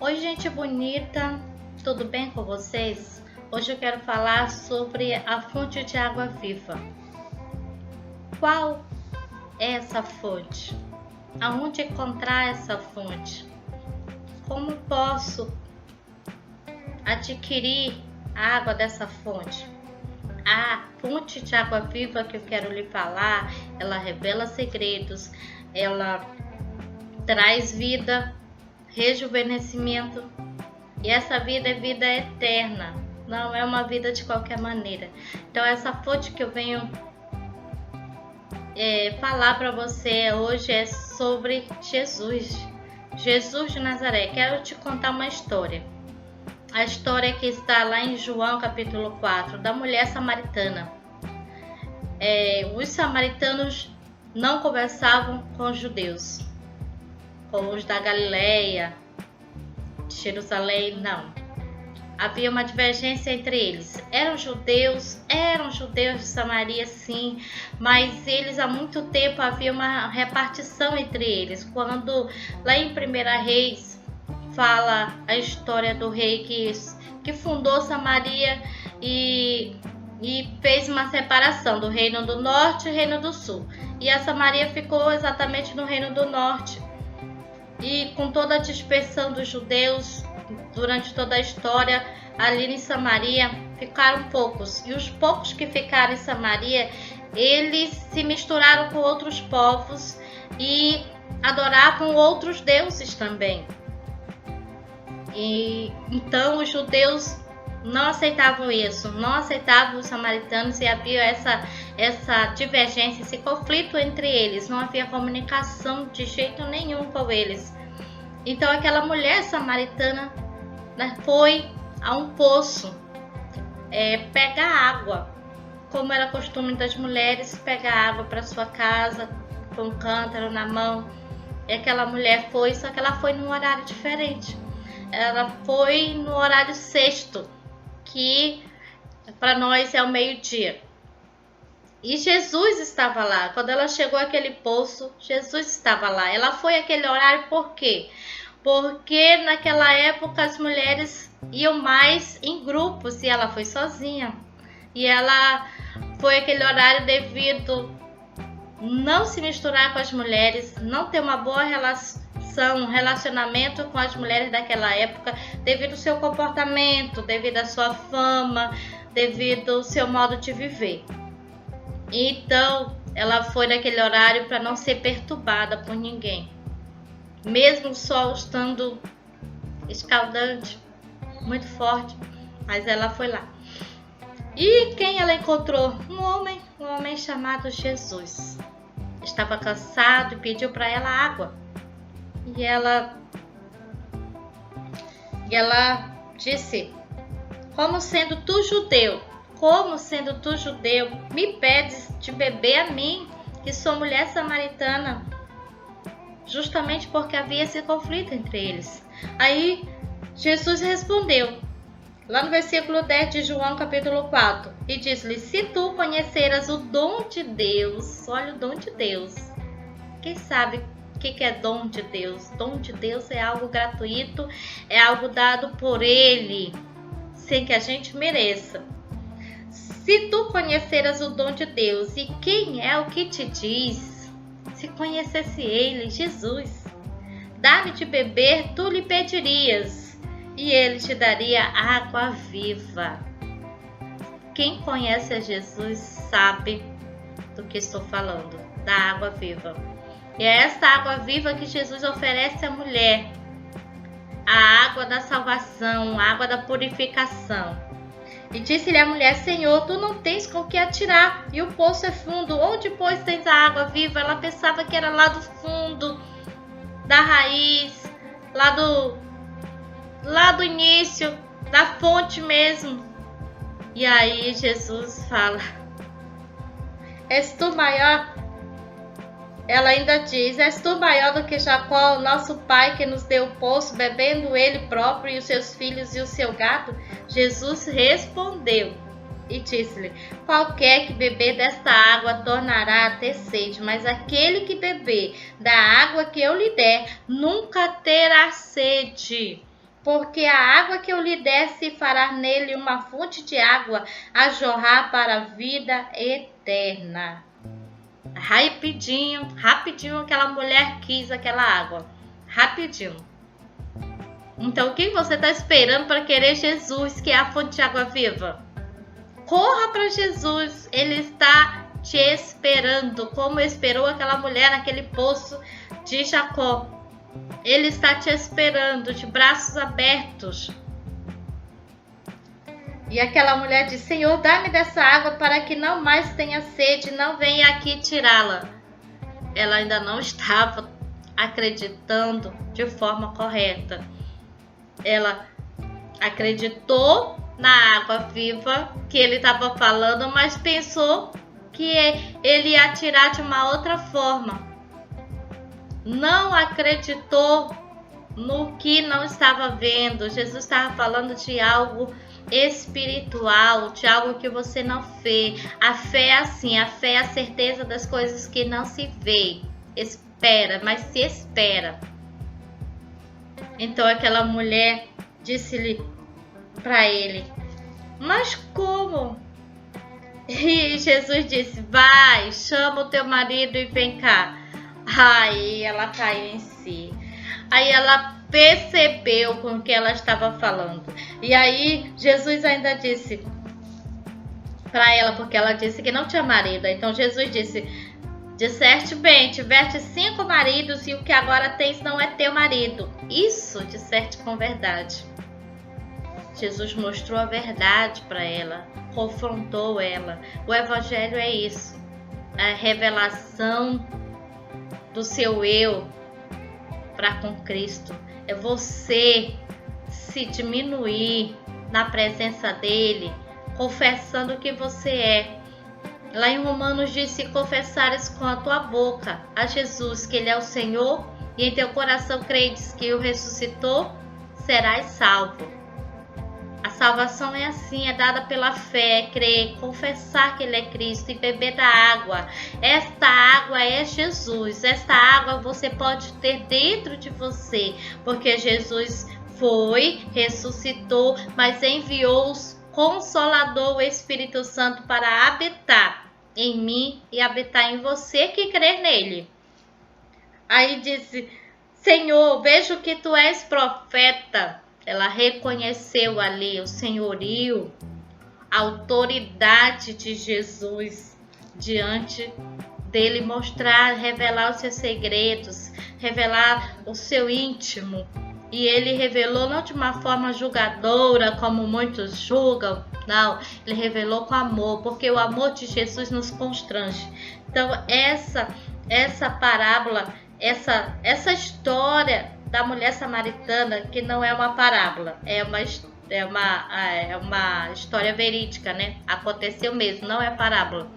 Oi, gente bonita, tudo bem com vocês? Hoje eu quero falar sobre a fonte de água viva. Qual é essa fonte? Aonde encontrar essa fonte? Como posso adquirir a água dessa fonte? A fonte de água viva que eu quero lhe falar, ela revela segredos, ela traz vida, rejuvenescimento, e essa vida é vida eterna, não é uma vida de qualquer maneira. Então essa fonte que eu venho falar para você hoje é sobre Jesus de Nazaré. Quero te contar uma história. A história que está lá em João capítulo 4, da mulher samaritana. Os samaritanos não conversavam com os judeus, com os da Galileia, de Jerusalém, não. Havia uma divergência entre eles. Eram judeus de Samaria, sim, mas eles há muito tempo havia uma repartição entre eles. Quando lá em 1 Reis fala a história do rei que fundou Samaria e fez uma separação do reino do norte e reino do sul. E a Samaria ficou exatamente no reino do norte. E com toda a dispersão dos judeus durante toda a história, ali em Samaria ficaram poucos. E os poucos que ficaram em Samaria, eles se misturaram com outros povos e adoravam outros deuses também. E então os judeus não aceitavam isso, não aceitavam os samaritanos, e havia essa divergência, esse conflito entre eles, não havia comunicação de jeito nenhum com eles. Então aquela mulher samaritana foi a um poço pegar água, como era costume das mulheres pegar água para sua casa com um cântaro na mão. E aquela mulher foi, só que ela foi num horário diferente. Ela foi no horário sexto, que para nós é o meio-dia. E Jesus estava lá. Quando ela chegou àquele poço, Jesus estava lá. Ela foi àquele horário por quê? Porque naquela época as mulheres iam mais em grupos e ela foi sozinha. E ela foi àquele horário devido não se misturar com as mulheres, não ter uma boa relacionamento com as mulheres daquela época, devido ao seu comportamento, devido à sua fama, devido ao seu modo de viver. Então ela foi naquele horário para não ser perturbada por ninguém, mesmo o sol estando escaldante, muito forte, mas ela foi lá. E quem ela encontrou? Um homem chamado Jesus. Estava cansado e pediu para ela água. E ela disse: como sendo tu judeu, me pedes de beber a mim, que sou mulher samaritana? Justamente porque havia esse conflito entre eles. Aí Jesus respondeu, lá no versículo 10 de João capítulo 4, e disse-lhe: se tu conheceras o dom de Deus, olha o dom de Deus. Quem sabe o que é dom de Deus? Dom de Deus é algo gratuito, é algo dado por Ele, sem que a gente mereça. Se tu conheceras o dom de Deus, e quem é o que te diz? Se conhecesse Ele, Jesus, dá-me de beber, tu lhe pedirias, e Ele te daria água viva. Quem conhece a Jesus sabe do que estou falando, da água viva. E é essa água viva que Jesus oferece à mulher, a água da salvação, a água da purificação. E disse-lhe a mulher: Senhor, tu não tens com que atirar, e o poço é fundo, onde pois tens a água viva? Ela pensava que era lá do fundo, da raiz, lá do início, da fonte mesmo. E aí Jesus fala: és tu maior? Ela ainda diz: és tu maior do que Jacó, nosso pai, que nos deu o poço, bebendo ele próprio e os seus filhos e o seu gado? Jesus respondeu e disse-lhe: qualquer que beber desta água tornará a ter sede, mas aquele que beber da água que eu lhe der nunca terá sede. porque a água que eu lhe der se fará nele uma fonte de água a jorrar para a vida eterna. Rapidinho aquela mulher quis aquela água. Rapidinho. Então o que você está esperando para querer Jesus, que é a fonte de água viva? Corra para Jesus, Ele está te esperando, como esperou aquela mulher naquele poço de Jacó. Ele está te esperando, de braços abertos. E aquela mulher disse: Senhor, dá-me dessa água para que não mais tenha sede, não venha aqui tirá-la. Ela ainda não estava acreditando de forma correta. Ela acreditou na água viva que ele estava falando, mas pensou que ele ia tirar de uma outra forma. Não acreditou no que não estava vendo. Jesus estava falando de algo espiritual, de algo que você não vê. A fé é assim, a fé é a certeza das coisas que não se vê. Espera, mas se espera. Então aquela mulher disse-lhe para ele: mas como? E Jesus disse: vai, chama o teu marido e vem cá. Aí ela caiu em si. Aí ela percebeu com o que ela estava falando. E aí Jesus ainda disse para ela, porque ela disse que não tinha marido. Então Jesus disse: disseste bem, tiveste 5 maridos e o que agora tens não é teu marido. Isso disseste com verdade. Jesus mostrou a verdade para ela, confrontou ela. O evangelho é isso, a revelação do seu eu para com Cristo. É você se diminuir na presença dele, confessando que você é. Lá em Romanos diz: se confessares com a tua boca a Jesus que ele é o Senhor e em teu coração credes que o ressuscitou, serás salvo. A salvação é assim, é dada pela fé, é crer, confessar que ele é Cristo e beber da água. Esta água é Jesus, esta água você pode ter dentro de você, porque Jesus foi, ressuscitou, mas enviou o Consolador, o Espírito Santo, para habitar em mim e habitar em você que crê nele. Aí disse: Senhor, vejo que tu és profeta. Ela reconheceu ali o senhorio, a autoridade de Jesus diante dele, mostrar, revelar os seus segredos, revelar o seu íntimo. E ele revelou não de uma forma julgadora, como muitos julgam, não. Ele revelou com amor, porque o amor de Jesus nos constrange. Então essa parábola, essa história da mulher samaritana, que não é uma parábola, é uma história verídica, né? Aconteceu mesmo, não é parábola.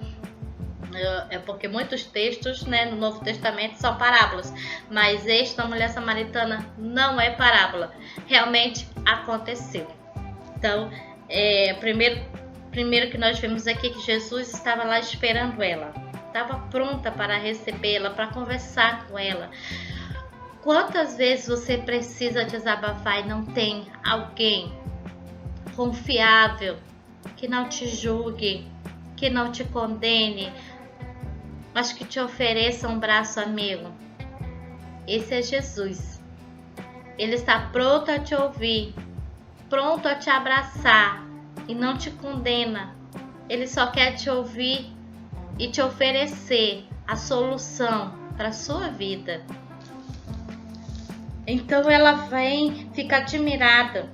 É porque muitos textos, né, no Novo Testamento são parábolas, mas esta mulher samaritana não é parábola, realmente aconteceu. Então, primeiro que nós vimos aqui que Jesus estava lá esperando ela, estava pronta para recebê-la, para conversar com ela. Quantas vezes você precisa desabafar e não tem alguém confiável, que não te julgue, que não te condene, mas que te ofereça um braço amigo? Esse é Jesus. Ele está pronto a te ouvir, pronto a te abraçar e não te condena. Ele só quer te ouvir e te oferecer a solução para a sua vida. Então ela vem, fica admirada.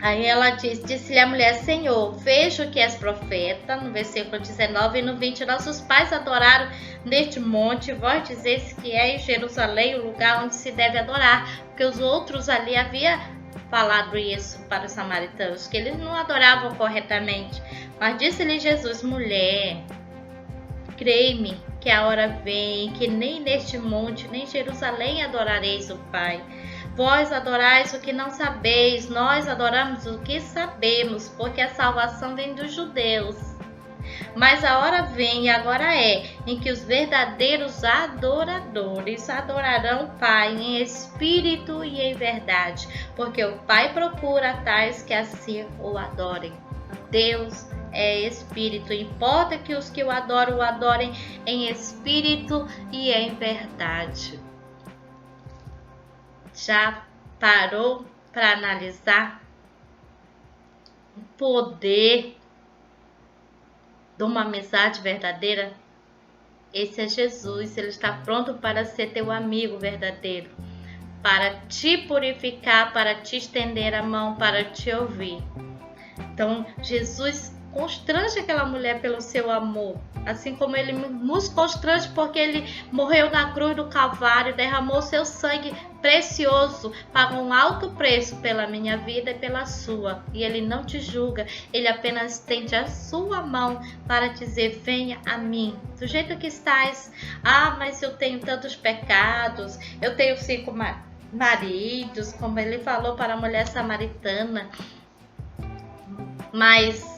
Aí ela disse-lhe a mulher: Senhor, vejo que és profeta. No versículo 19 e no 20, nossos pais adoraram neste monte, vós dizeis que é em Jerusalém o lugar onde se deve adorar. Porque os outros ali haviam falado isso para os samaritanos, que eles não adoravam corretamente. Mas disse-lhe Jesus: mulher, crei-me que a hora vem, que nem neste monte, nem em Jerusalém adorareis o Pai. Vós adorais o que não sabeis, nós adoramos o que sabemos, porque a salvação vem dos judeus. Mas a hora vem e agora é em que os verdadeiros adoradores adorarão o Pai em espírito e em verdade, porque o Pai procura tais que assim o adorem. Deus é espírito, importa que os que o adorem em espírito e em verdade. Já parou para analisar o poder de uma amizade verdadeira? Esse é Jesus, ele está pronto para ser teu amigo verdadeiro, para te purificar, para te estender a mão, para te ouvir. Então, Jesus constrange aquela mulher pelo seu amor, assim como ele nos constrange porque ele morreu na cruz do Calvário, derramou seu sangue precioso, pagou um alto preço pela minha vida e pela sua, e ele não te julga, ele apenas estende a sua mão para dizer: venha a mim, do jeito que estás. Mas eu tenho tantos pecados, eu tenho 5 maridos, como ele falou para a mulher samaritana. Mas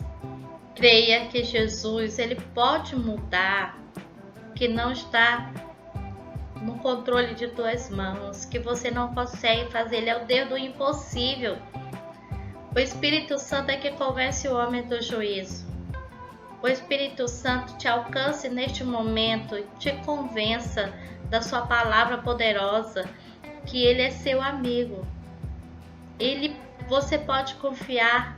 creia que Jesus, ele pode mudar, que não está no controle de tuas mãos, que você não consegue fazer, ele é o Deus do impossível. O Espírito Santo é que convence o homem do juízo. O Espírito Santo te alcance neste momento, te convença da sua palavra poderosa, que ele é seu amigo. Você pode confiar.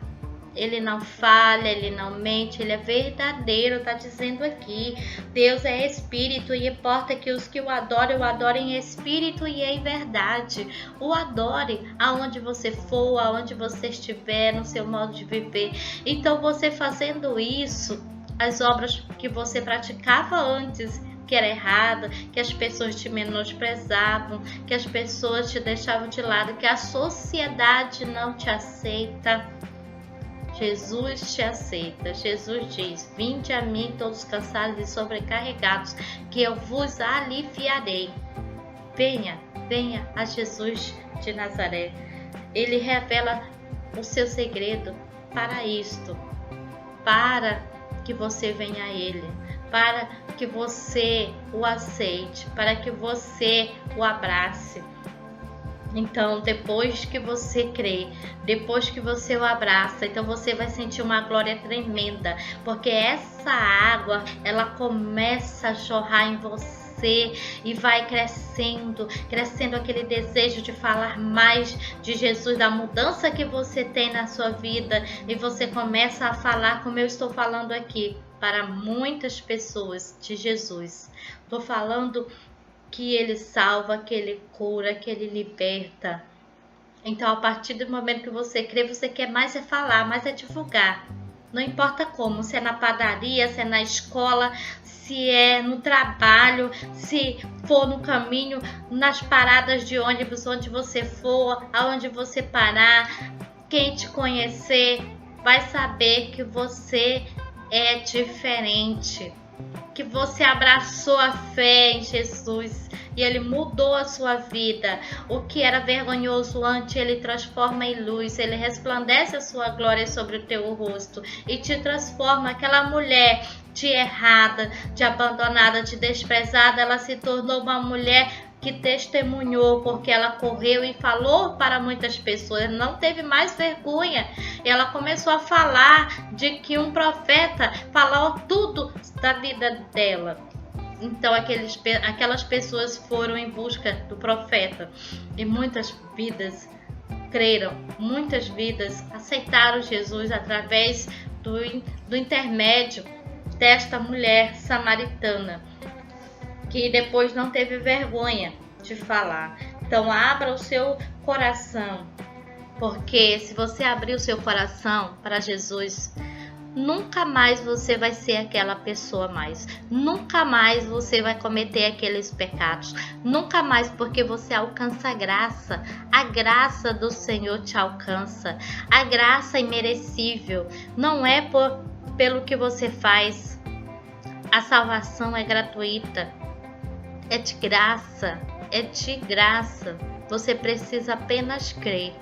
Ele não falha, ele não mente, ele é verdadeiro, está dizendo aqui. Deus é espírito e importa que os que o adorem em espírito e em verdade. O adore aonde você for, aonde você estiver, no seu modo de viver. Então você fazendo isso, as obras que você praticava antes, que era errada, que as pessoas te menosprezavam, que as pessoas te deixavam de lado, que a sociedade não te aceita, Jesus te aceita. Jesus diz: vinde a mim todos cansados e sobrecarregados, que eu vos aliviarei. Venha a Jesus de Nazaré. Ele revela o seu segredo para isto, para que você venha a Ele, para que você o aceite, para que você o abrace. Então, depois que você crê, depois que você o abraça, então você vai sentir uma glória tremenda, porque essa água, ela começa a jorrar em você e vai crescendo aquele desejo de falar mais de Jesus, da mudança que você tem na sua vida, e você começa a falar como eu estou falando aqui, para muitas pessoas de Jesus. Estou falando que ele salva, que ele cura, que ele liberta. Então, a partir do momento que você crê, você quer mais é falar, mais é divulgar. Não importa como, se é na padaria, se é na escola, se é no trabalho, se for no caminho, nas paradas de ônibus, onde você for, aonde você parar, quem te conhecer vai saber que você é diferente, que você abraçou a fé em Jesus e ele mudou a sua vida. O que era vergonhoso antes, ele transforma em luz, ele resplandece a sua glória sobre o teu rosto e te transforma. Aquela mulher de errada, de abandonada, de desprezada, ela se tornou uma mulher que testemunhou, porque ela correu e falou para muitas pessoas, não teve mais vergonha. Ela começou a falar de que um profeta falou tudo da vida dela. Então aquelas pessoas foram em busca do profeta e muitas vidas creram, muitas vidas aceitaram Jesus através do intermédio desta mulher samaritana, que depois não teve vergonha de falar. Então abra o seu coração, porque se você abrir o seu coração para Jesus, nunca mais você vai ser aquela pessoa mais. Nunca mais você vai cometer aqueles pecados. Nunca mais, porque você alcança a graça. A graça do Senhor te alcança. A graça imerecível. Não é pelo que você faz. A salvação é gratuita. É de graça. É de graça. Você precisa apenas crer.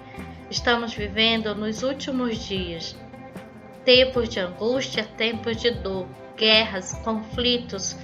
Estamos vivendo nos últimos dias. tempos de angústia, tempos de dor, guerras, conflitos,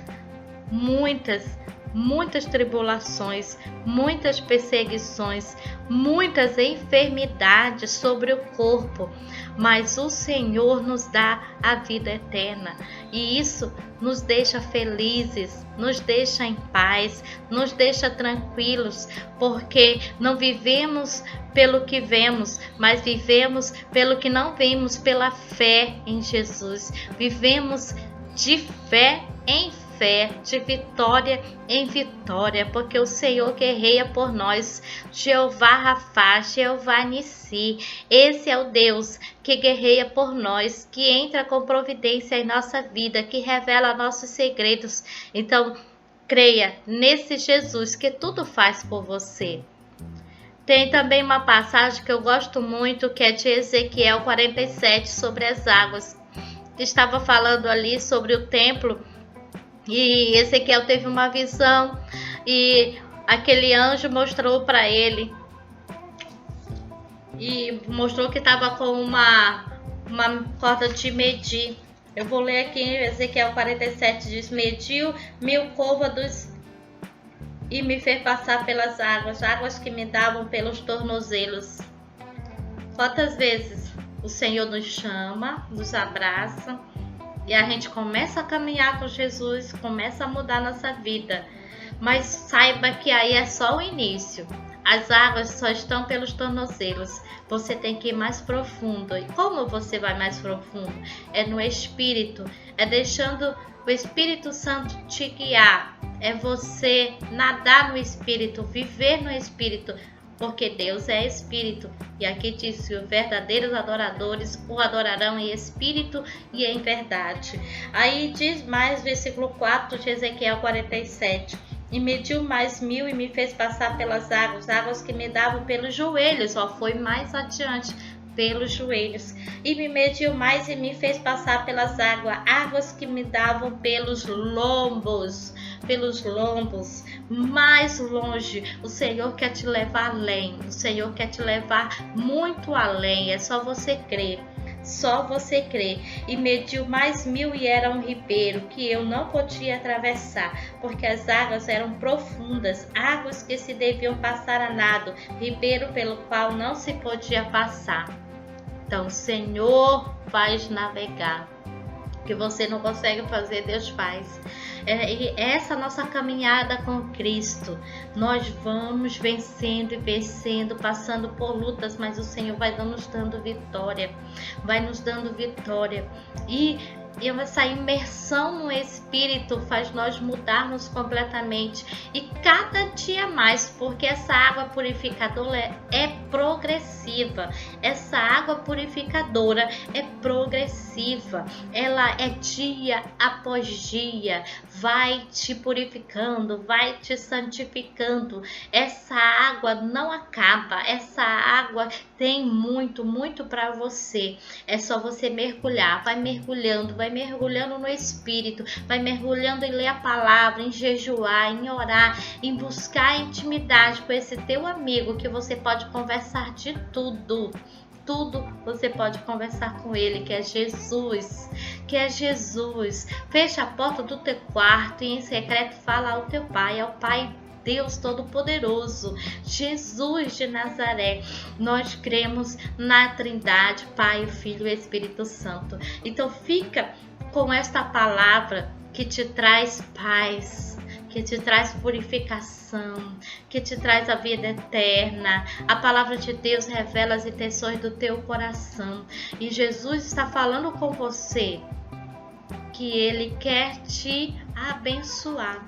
muitas tribulações, muitas perseguições, muitas enfermidades sobre o corpo, mas o Senhor nos dá a vida eterna e isso nos deixa felizes, nos deixa em paz, nos deixa tranquilos, porque não vivemos pelo que vemos, mas vivemos pelo que não vemos, pela fé em Jesus. Vivemos de fé em fé, de vitória em vitória, porque o Senhor guerreia por nós. Jeová Rafá, Jeová Nissi, esse é o Deus que guerreia por nós, que entra com providência em nossa vida, que revela nossos segredos. Então, creia nesse Jesus que tudo faz por você. Tem também uma passagem que eu gosto muito, que é de Ezequiel 47, sobre as águas. Estava falando ali sobre o templo, e Ezequiel teve uma visão e aquele anjo mostrou para ele e mostrou que estava com uma corda de medir. Eu vou ler aqui, Ezequiel 47 diz: mediu 1000 côvados e me fez passar pelas águas que me davam pelos tornozelos. Quantas vezes o Senhor nos chama, nos abraça, e a gente começa a caminhar com Jesus, começa a mudar nossa vida. Mas saiba que aí é só o início. As águas só estão pelos tornozelos. Você tem que ir mais profundo. E como você vai mais profundo? É no Espírito. É deixando o Espírito Santo te guiar. É você nadar no Espírito, viver no Espírito. Porque Deus é Espírito, e aqui diz que os verdadeiros adoradores o adorarão em Espírito e em verdade. Aí diz mais, versículo 4 de Ezequiel 47, e mediu mais 1000 e me fez passar pelas águas que me davam pelos joelhos, foi mais adiante, pelos joelhos, e me mediu mais e me fez passar pelas águas que me davam pelos lombos, mais longe. O Senhor quer te levar além, o Senhor quer te levar muito além, é só você crer. Só você crer. E mediu mais 1000 e era um ribeiro que eu não podia atravessar, porque as águas eram profundas, águas que se deviam passar a nado, ribeiro pelo qual não se podia passar. Então o Senhor faz navegar. O que você não consegue fazer, Deus faz. Essa nossa caminhada com Cristo, nós vamos vencendo e vencendo, passando por lutas, mas o Senhor vai nos dando vitória, e essa imersão no Espírito faz nós mudarmos completamente, e cada dia mais, porque essa água purificadora é progressiva, ela é dia após dia, vai te purificando, vai te santificando. Essa água não acaba, essa água tem muito para você. É só você mergulhar, vai mergulhando no Espírito, vai mergulhando em ler a palavra, em jejuar, em orar, em buscar intimidade com esse teu amigo, que você pode conversar de tudo você pode conversar com ele, que é Jesus. Fecha a porta do teu quarto e em secreto fala ao teu Pai, ao Pai Deus Todo-Poderoso, Jesus de Nazaré. Nós cremos na Trindade, Pai, Filho e Espírito Santo. Então fica com esta palavra que te traz paz, que te traz purificação, que te traz a vida eterna. A palavra de Deus revela as intenções do teu coração. E Jesus está falando com você que Ele quer te abençoar,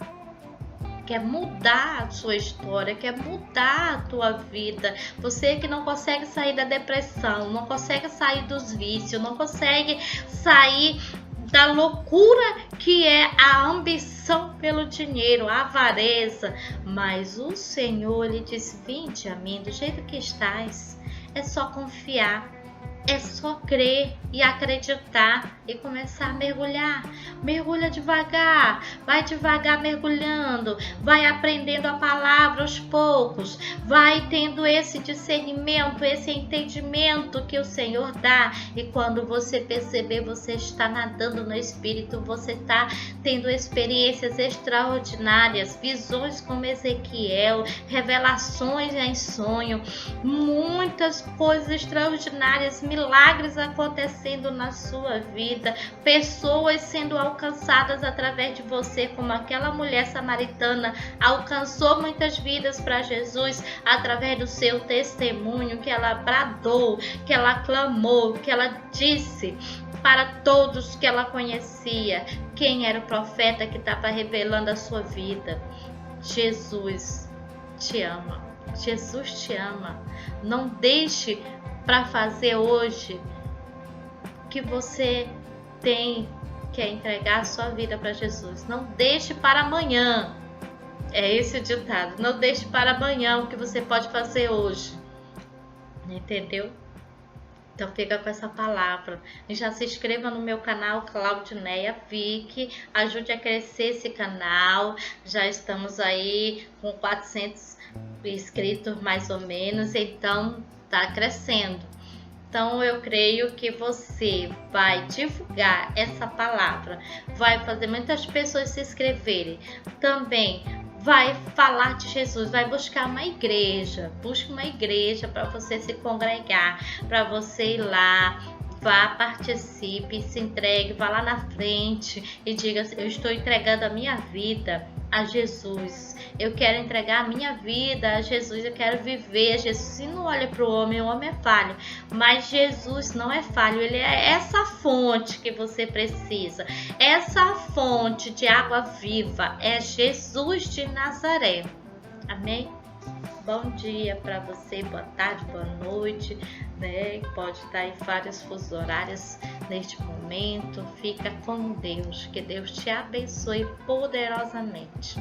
quer mudar a sua história, quer mudar a tua vida. Você que não consegue sair da depressão, não consegue sair dos vícios, não consegue sair da loucura que é a ambição pelo dinheiro, a avareza. Mas o Senhor lhe diz: vinde a mim do jeito que estás. É só confiar, é só crer e acreditar e começar a mergulhar. Mergulha devagar, vai devagar mergulhando, vai aprendendo a palavra aos poucos, vai tendo esse discernimento, esse entendimento que o Senhor dá. E quando você perceber, você está nadando no Espírito, você está tendo experiências extraordinárias, visões como Ezequiel, revelações em sonho, muitas coisas extraordinárias, milagres acontecendo na sua vida, pessoas sendo alcançadas através de você, como aquela mulher samaritana alcançou muitas vidas para Jesus através do seu testemunho, que ela bradou, que ela clamou, que ela disse para todos que ela conhecia quem era o profeta que estava revelando a sua vida. Jesus te ama, Jesus te ama. Não deixe para fazer hoje que você tem que entregar a sua vida para Jesus. Não deixe para amanhã. É esse o ditado. Não deixe para amanhã o que você pode fazer hoje. Entendeu? Então fica com essa palavra. E já se inscreva no meu canal Claudineia Vick. Ajude a crescer esse canal. Já estamos aí com 400 inscritos mais ou menos. Então tá crescendo. Então eu creio que você vai divulgar essa palavra, vai fazer muitas pessoas se inscreverem. Também vai falar de Jesus, vai buscar uma igreja. Busque uma igreja para você se congregar, para você ir lá. Vá, participe, se entregue, vá lá na frente e diga: eu estou entregando a minha vida a Jesus. Eu quero entregar a minha vida a Jesus, eu quero viver a Jesus. E não olha para o homem é falho, mas Jesus não é falho, ele é essa fonte que você precisa, essa fonte de água viva, é Jesus de Nazaré. Amém? Bom dia para você, boa tarde, boa noite, né? Pode estar em vários fusos horários neste momento. Fica com Deus, que Deus te abençoe poderosamente.